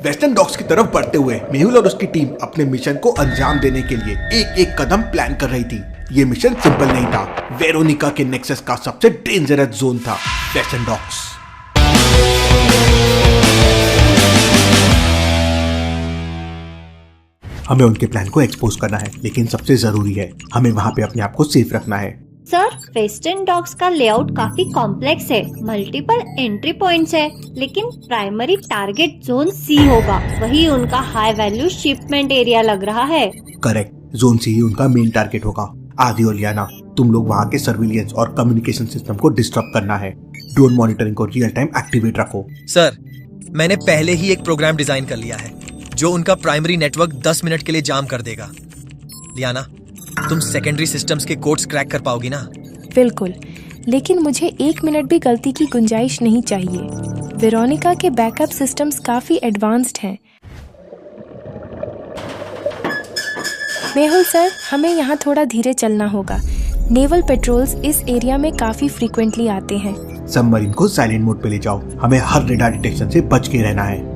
Western docs की तरफ बढ़ते हुए मेहुल और उसकी टीम अपने मिशन को अंजाम देने के लिए एक एक कदम प्लान कर रही थी। ये मिशन सिंपल नहीं था। वेरोनिका के नेक्सस का सबसे डेंजरस जोन था वेस्टर्न डॉक्स। हमें उनके प्लान को एक्सपोज करना है, लेकिन सबसे जरूरी है हमें वहाँ पे अपने आप को सेफ रखना है। सर, वेस्टर्न डॉक्स का लेआउट काफी कॉम्प्लेक्स है, मल्टीपल एंट्री पॉइंट्स है, लेकिन प्राइमरी टारगेट जोन सी होगा। वही उनका हाई वैल्यू शिपमेंट एरिया लग रहा है। करेक्ट, जोन सी ही उनका मेन टारगेट होगा। आदि और लियाना, तुम लोग वहाँ के सर्विलियंस और कम्युनिकेशन सिस्टम को डिस्टर्ब करना है। ड्रोन मॉनिटरिंग को रियल टाइम एक्टिवेट रखो। सर, मैंने पहले ही एक प्रोग्राम डिजाइन कर लिया है जो उनका प्राइमरी नेटवर्क 10 मिनट के लिए जाम कर देगा। लियाना, तुम सेकेंडरी सिस्टम्स के कोड्स क्रैक कर पाओगी ना? बिल्कुल, लेकिन मुझे 1 मिनट भी गलती की गुंजाइश नहीं चाहिए। वेरोनिका के बैकअप सिस्टम्स काफी एडवांस्ड हैं। मेहुल सर, हमें यहाँ थोड़ा धीरे चलना होगा। नेवल पेट्रोल्स इस एरिया में काफी फ्रीक्वेंटली आते हैं। सबमरीन को साइलेंट मोड पे ले जाओ। हमें हर रेडार डिटेक्शन से बच के रहना है।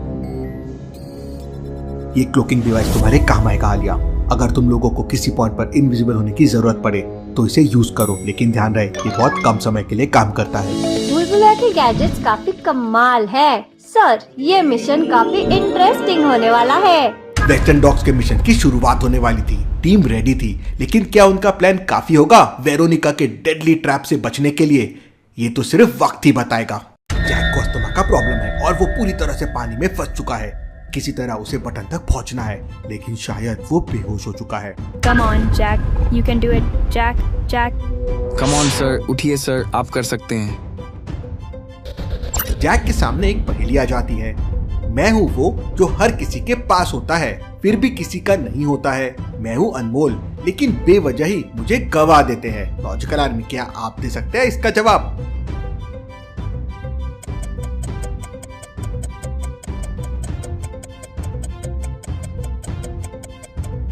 ये क्लोकिंग डिवाइस तुम्हारे काम आएगा आलिया। अगर तुम लोगों को किसी पॉइंट पर इनविजिबल होने की जरूरत पड़े तो इसे यूज करो, लेकिन ध्यान रहे ये बहुत कम समय के लिए काम करता है। बुलबुला के गैजेट्स काफी कमाल है। सर, ये मिशन काफी इंटरेस्टिंग होने वाला है। वेस्टर्न डॉक्स के मिशन की शुरुआत होने वाली थी। टीम रेडी थी, लेकिन क्या उनका प्लान काफी होगा वेरोनिका के डेडली ट्रैप से बचने के लिए? ये तो सिर्फ वक्त ही बताएगा। जैक को अस्थमा का प्रॉब्लम है और वो पूरी तरह से पानी में फंस चुका है। किसी तरह उसे बटन तक पहुंचना है, लेकिन शायद वो बेहोश हो चुका है। Come on, Jack. You can do it. Jack. Come on, sir. उठिए सर, आप कर सकते हैं। जैक के सामने एक पहेली आ जाती है। मैं हूँ वो जो हर किसी के पास होता है, फिर भी किसी का नहीं होता है। मैं हूँ अनमोल, लेकिन बेवजह ही मुझे गवा देते हैं। लॉजिकल आर्मी, क्या आप दे सकते हैं इसका जवाब?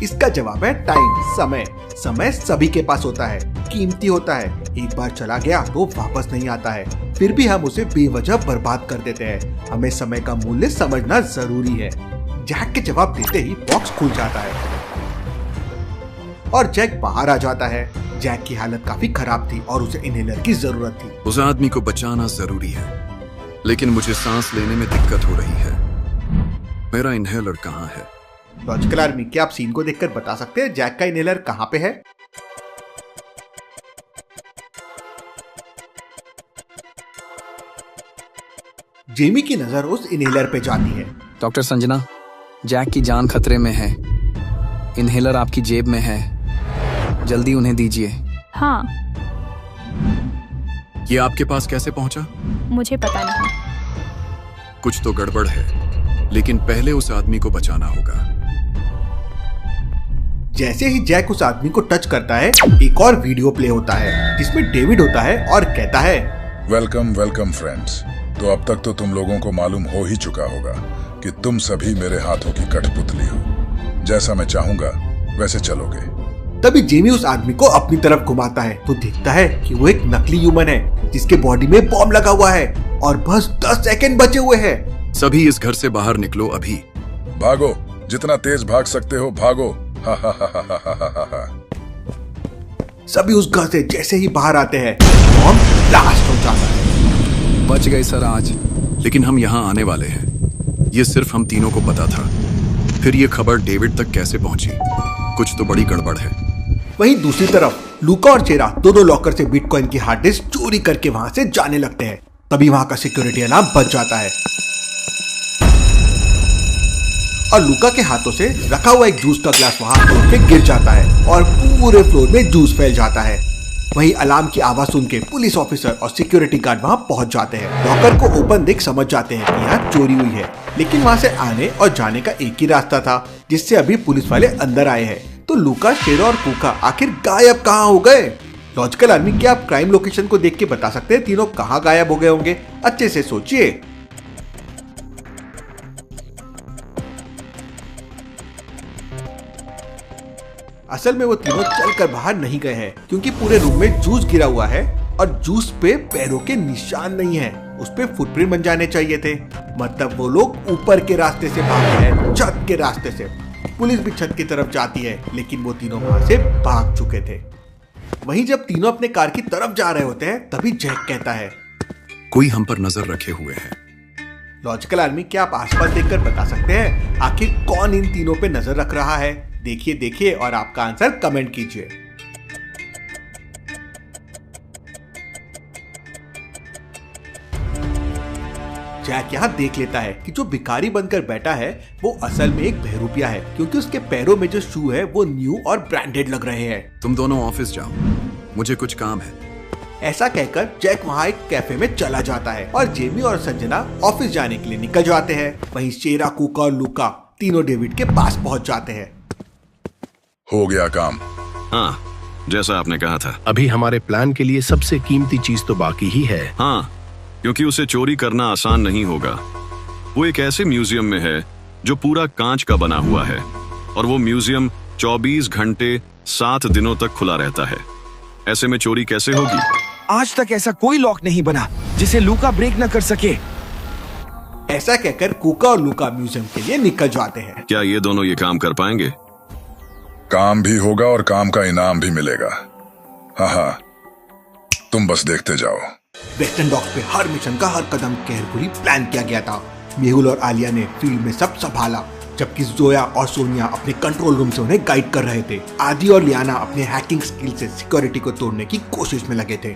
इसका जवाब है टाइम, समय। समय सभी के पास होता है, कीमती होता है। एक बार चला गया तो वापस नहीं आता है, फिर भी हम उसे बेवजह बर्बाद कर देते हैं। हमें समय का मूल्य समझना जरूरी है। जैक के जवाब देते ही बॉक्स खुल जाता है और जैक बाहर आ जाता है। जैक की हालत काफी खराब थी और उसे इनहेलर की जरूरत थी। उस आदमी को बचाना जरूरी है, लेकिन मुझे सांस लेने में दिक्कत हो रही है। मेरा इनहेलर कहाँ है? लॉजिकल आर्मी, क्या आप सीन को देखकर बता सकते हैं जैक का इनहेलर कहाँ पे है? जेमी की नजर उस इनहेलर पे जाती है। डॉक्टर संजना, जैक की जान खतरे में है। इनहेलर आपकी जेब में है, जल्दी उन्हें दीजिए। हाँ, ये आपके पास कैसे पहुंचा? मुझे पता नहीं। कुछ तो गड़बड़ है, लेकिन पहले उस आदमी को बचाना होगा। जैसे ही जैक उस आदमी को टच करता है, एक और वीडियो प्ले होता है जिसमें डेविड होता है और कहता है, वेलकम फ्रेंड्स। तो अब तक तो तुम लोगों को मालूम हो ही चुका होगा कि तुम सभी मेरे हाथों की कठपुतली हो। जैसा मैं चाहूंगा वैसे चलोगे। तभी जेमी उस आदमी को अपनी तरफ घुमाता है तो देखता है कि वो एक नकली ह्यूमन है जिसके बॉडी में बॉम्ब लगा हुआ है और बस 10 सेकंड बचे हुए हैं। सभी इस घर से बाहर निकलो अभी। भागो, जितना तेज भाग सकते हो भागो। सभी उस घर से जैसे ही बाहर आते हैं, बॉम्ब ब्लास्ट हो जाता है। बच गए सर आज। लेकिन हम यहाँ आने वाले हैं, ये सिर्फ हम तीनों को पता था। फिर ये खबर डेविड तक कैसे पहुंची? कुछ तो बड़ी गड़बड़ है। वहीं दूसरी तरफ लूका और चेरा दोनों लॉकर से बिटकॉइन की हार्ड डिस्क चोरी करके वहां से जाने लगते हैं। तभी वहां का सिक्योरिटी अलार्म बज जाता है और लूका के हाथों से रखा हुआ एक जूस का ग्लास वहां तोड़ के गिर जाता है और पूरे फ्लोर में जूस फैल जाता है। वहीं अलार्म की आवाज सुन के पुलिस ऑफिसर और सिक्योरिटी गार्ड वहां पहुंच जाते हैं। लॉकर को ओपन देख समझ जाते हैं कि यहाँ चोरी हुई है, लेकिन वहां से आने और जाने का एक ही रास्ता था जिससे अभी पुलिस वाले अंदर आए हैं। तो लूका, शेरो और कुका आखिर गायब कहाँ हो गए? लॉजिकल आर्मी, क्या आप क्राइम लोकेशन को देख के बता सकते हैं तीनों कहाँ गायब हो गए होंगे? अच्छे से सोचिए। असल में वो तीनों चलकर बाहर नहीं गए हैं क्योंकि पूरे रूम में जूस गिरा हुआ है और जूस पे पैरों के निशान नहीं है। उस पे फुटप्रिंट बन जाने चाहिए थे। मतलब वो लोग ऊपर के रास्ते से भाग रहे हैं, छत के रास्ते से। पुलिस भी छत की तरफ जाती है, लेकिन वो तीनों वहां से भाग चुके थे। वहीं जब तीनों अपने कार की तरफ जा रहे होते हैं, तभी जैक कहता है, कोई हम पर नजर रखे हुए है। लॉजिकल आर्मी, क्या आप आसपास देखकर बता सकते हैं आखिर कौन इन तीनों पे नजर रख रहा है? देखिए और आपका आंसर कमेंट कीजिए। जैक यहाँ देख लेता है कि जो भिखारी बनकर बैठा है वो असल में एक बहरूपिया है, क्योंकि उसके पैरों में जो शू है वो न्यू और ब्रांडेड लग रहे हैं। तुम दोनों ऑफिस जाओ, मुझे कुछ काम है। ऐसा कहकर जैक वहाँ एक कैफे में चला जाता है और जेमी और संजना ऑफिस जाने के लिए निकल जाते हैं। वहीं शेरा, कुका और लूका तीनों डेविड के पास पहुँच जाते हैं। हो गया काम। हाँ, जैसा आपने कहा था। अभी हमारे प्लान के लिए सबसे कीमती चीज तो बाकी ही है। हाँ, क्योंकि उसे चोरी करना आसान नहीं होगा। वो एक ऐसे म्यूजियम में है जो पूरा कांच का बना हुआ है, और वो म्यूजियम 24 घंटे 7 दिनों तक खुला रहता है। ऐसे में चोरी कैसे होगी? आज तक ऐसा कोई लॉक नहीं बना जिसे लूका ब्रेक न कर सके। ऐसा कहकर कुका और लूका म्यूजियम के लिए निकल जाते हैं। क्या ये दोनों ये काम कर पाएंगे? काम भी होगा और काम का इनाम भी मिलेगा। हाँ, तुम बस देखते जाओ। वेस्टर्न डॉक्स पे हर मिशन का हर कदम केयरफुली प्लान किया गया था। मेहुल और आलिया ने फील्ड में सब संभाला, जबकि जोया और सोनिया अपने कंट्रोल रूम से उन्हें गाइड कर रहे थे। आदि और लियाना अपने हैकिंग स्किल से सिक्योरिटी को तोड़ने की कोशिश में लगे थे।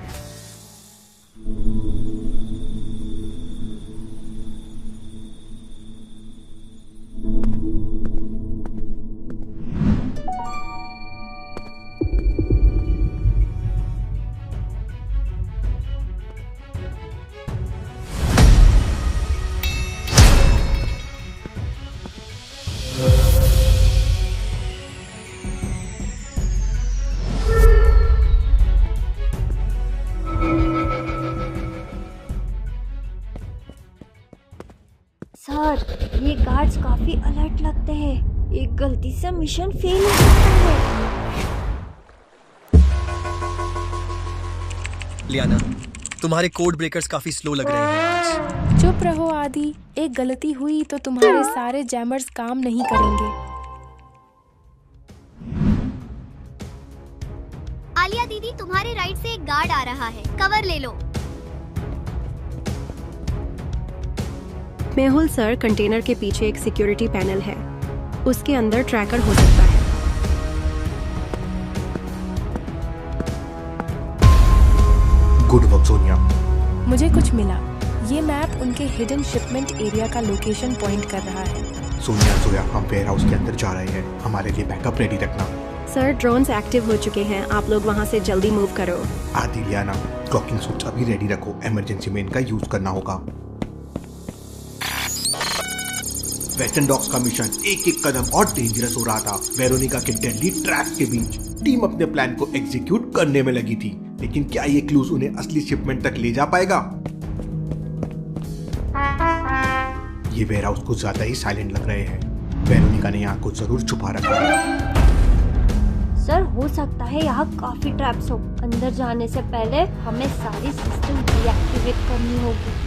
सर, ये गार्ड्स काफी अलर्ट लगते हैं। एक गलती से मिशन फेल हो सकता है। लियाना, तुम्हारे कोड ब्रेकर्स काफी स्लो लग रहे हैं आज। चुप रहो आदि, एक गलती हुई तो तुम्हारे सारे जैमर्स काम नहीं करेंगे। आलिया दीदी, तुम्हारे राइट से एक गार्ड आ रहा है, कवर ले लो। मेहुल सर, कंटेनर के पीछे एक सिक्योरिटी पैनल है, उसके अंदर ट्रैकर हो सकता है। Good work Sonia. मुझे कुछ मिला। ये मैप उनके हिडन शिपमेंट एरिया का लोकेशन पॉइंट कर रहा है। सोनिया, जोया, हम वेयर हाउस के अंदर जा रहे हैं, हमारे लिए बैकअप रेडी रखना। सर, ड्रोन्स एक्टिव हो चुके हैं, आप लोग वहाँ से जल्दी मूव करो। आदि, लियाना, क्लॉकिंग सूट्स अभी रेडी रखो, इमरजेंसी में इनका यूज करना होगा। वेस्टर्न डॉग्स का मिशन एक एक कदम और डेंजरस हो रहा था। वेरोनिका के डेडली ट्रैप के बीच टीम अपने प्लान को एग्जीक्यूट करने में लगी थी, लेकिन क्या ये क्लूज उन्हें असली शिपमेंट तक ले जा पाएगा? ये वेयरहाउस कुछ ज्यादा ही साइलेंट लग रहे हैं। वेरोनिका ने यहाँ कुछ जरूर छुपा रखा है। सर, हो सकता है यहाँ काफी ट्रैप्स हो। अंदर जाने से पहले हमें सारी सिस्टम डीएक्टिवेट करनी होगी।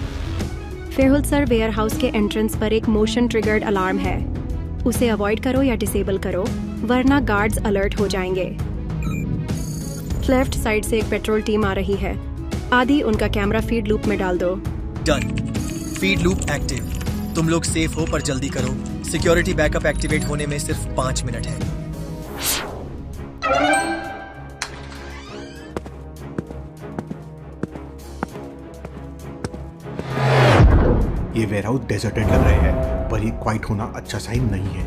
फेहुल सर, वेयर हाउस के एंट्रेंस पर एक मोशन ट्रिगर्ड अलार्म है, उसे अवॉइड करो या डिसेबल करो, वरना गार्ड्स अलर्ट हो जाएंगे। लेफ्ट साइड से एक पेट्रोल टीम आ रही है। आदि, उनका कैमरा फीड लूप में डाल दो। डन। Feed loop active. तुम लोग सेफ हो, पर जल्दी करो। सिक्योरिटी बैकअप एक्टिवेट होने में सिर्फ 5 मिनट है। ये वेयरहाउस डेजर्टेड लग रहे हैं, पर ये क्वाइट होना अच्छा साइन नहीं है।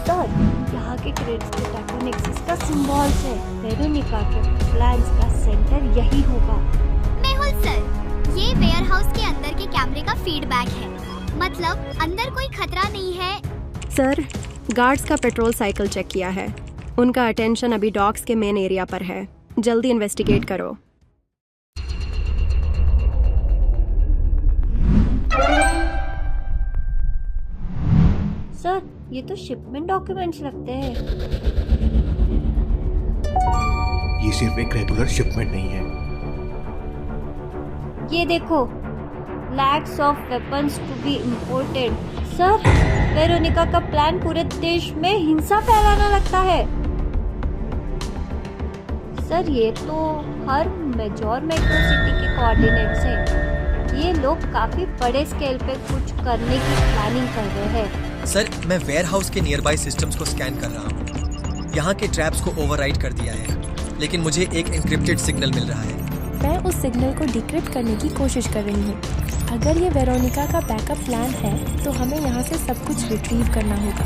सर, यहाँ के क्रेट्स पे टैकोनेक्सिस का सिंबल्स है। वेरोनिका के प्लान्स का सेंटर यही होगा। मेहुल सर, ये वेयर हाउस के अंदर के कैमरे का फीडबैक है, मतलब अंदर कोई खतरा नहीं है। सर, गार्ड्स का पेट्रोल साइकिल चेक किया है, उनका अटेंशन अभी डॉक्स के मेन एरिया पर है। जल्दी इन्वेस्टिगेट करो। सर, ये तो शिपमेंट डॉक्यूमेंट्स लगते हैं। ये सिर्फ एक रेगुलर शिपमेंट नहीं है। ये देखो, lakhs of weapons to be imported. Sir, Veronica का प्लान पूरे देश में हिंसा फैलाना लगता है। सर, ये तो हर मेजर मेट्रो सिटी के कोऑर्डिनेट्स हैं। ये लोग काफी बड़े स्केल पे कुछ करने की प्लानिंग कर रहे हैं। सर, मैं वेयरहाउस के नियरबाई सिस्टम्स को स्कैन कर रहा हूँ। यहाँ के ट्रैप्स को ओवरराइड कर दिया है, लेकिन मुझे एक एन्क्रिप्टेड सिग्नल मिल रहा है। मैं उस सिग्नल को डिक्रिप्ट करने की कोशिश कर रही हूँ। अगर ये वेरोनिका का बैकअप प्लान है तो हमें यहाँ से सब कुछ रिट्रीव करना होगा।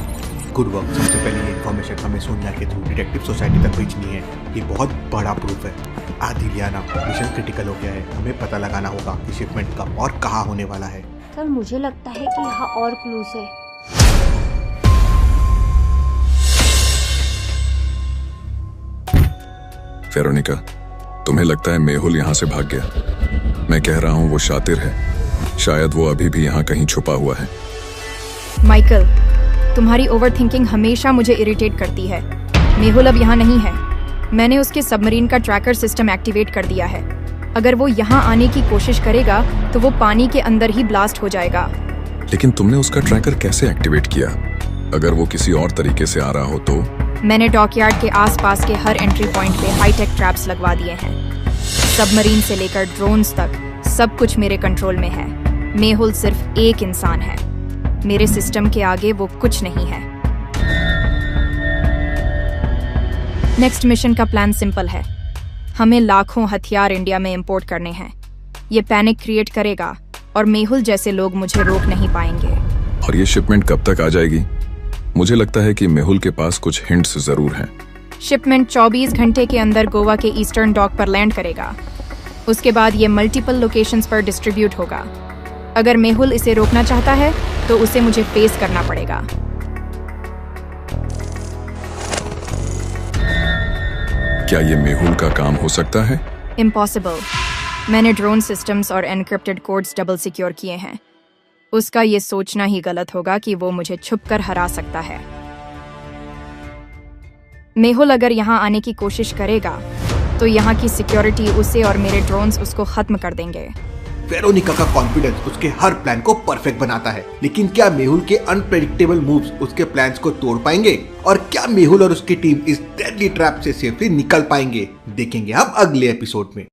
Good work. सबसे पहले ये इन्फॉर्मेशन हमें सोनिया के थ्रू डिटेक्टिव सोसाइटी तक भेजनी है। ये बहुत बड़ा प्रूफ है। आदि लियाना, मिशन क्रिटिकल हो गया है। हमें पता लगाना होगा कि शिपमेंट कब और कहाँ होने वाला है। सर, मुझे लगता है कि यहाँ और क्लूज है। वेरोनिका, तुम्हें लगता है मेहुल यहाँ से भाग गया? मैं कह रहा हूँ वो शातिर है। शायद वो अभी भी यहाँ कहीं छुपा हुआ है। माइकल, तुम्हारी ओवरथिंकिंग हमेशा मुझे इरिटेट करती है। मेहुल अब यहाँ नहीं है। मैंने उसके सबमरीन का ट्रैकर सिस्टम एक्टिवेट कर दिया है। अगर वो यहाँ आने की कोशिश करेगा तो वो पानी के अंदर ही ब्लास्ट हो जाएगा। लेकिन तुमने उसका ट्रैकर कैसे एक्टिवेट किया? अगर वो किसी और तरीके से आ रहा हो तो? मैंने डॉकयार्ड के आसपास के हर एंट्री पॉइंट पे हाईटेक ट्रैप्स लगवा दिए हैं। सबमरीन से लेकर ड्रोन्स तक सब कुछ मेरे कंट्रोल में है। मेहुल सिर्फ एक इंसान है। मेरे सिस्टम के आगे वो कुछ नहीं है। नेक्स्ट मिशन का प्लान सिंपल है। हमें लाखों हथियार इंडिया में इंपोर्ट करने हैं। ये पैनिक क्रिएट करेगा और मेहुल जैसे लोग मुझे रोक नहीं पाएंगे। और ये शिपमेंट कब तक आ जाएगी? मुझे लगता है कि मेहुल के पास कुछ हिंट्स जरूर हैं। शिपमेंट 24 घंटे के अंदर गोवा के ईस्टर्न डॉक पर लैंड करेगा। उसके बाद ये मल्टीपल लोकेशंस पर डिस्ट्रीब्यूट होगा। अगर मेहुल इसे रोकना चाहता है तो उसे मुझे फेस करना पड़ेगा। क्या ये मेहुल का काम हो सकता है? इम्पॉसिबल। मैंने ड्रोन सिस्टम्स और एनक्रिप्टेड कोड्स डबल सिक्योर किए हैं। उसका ये सोचना ही गलत होगा कि वो मुझे छुपकर हरा सकता है। मेहुल अगर यहाँ आने की कोशिश करेगा तो यहाँ की सिक्योरिटी उसे और मेरे ड्रोन्स उसको खत्म कर देंगे। वेरोनिका का कॉन्फिडेंस उसके हर प्लान को परफेक्ट बनाता है, लेकिन क्या मेहुल के अनप्रेडिक्टेबल मूव्स उसके प्लान्स को तोड़ पाएंगे? और क्या मेहुल और उसकी टीम इस डेडली ट्रैप से सेफली निकल पाएंगे? देखेंगे हम अगले एपिसोड में।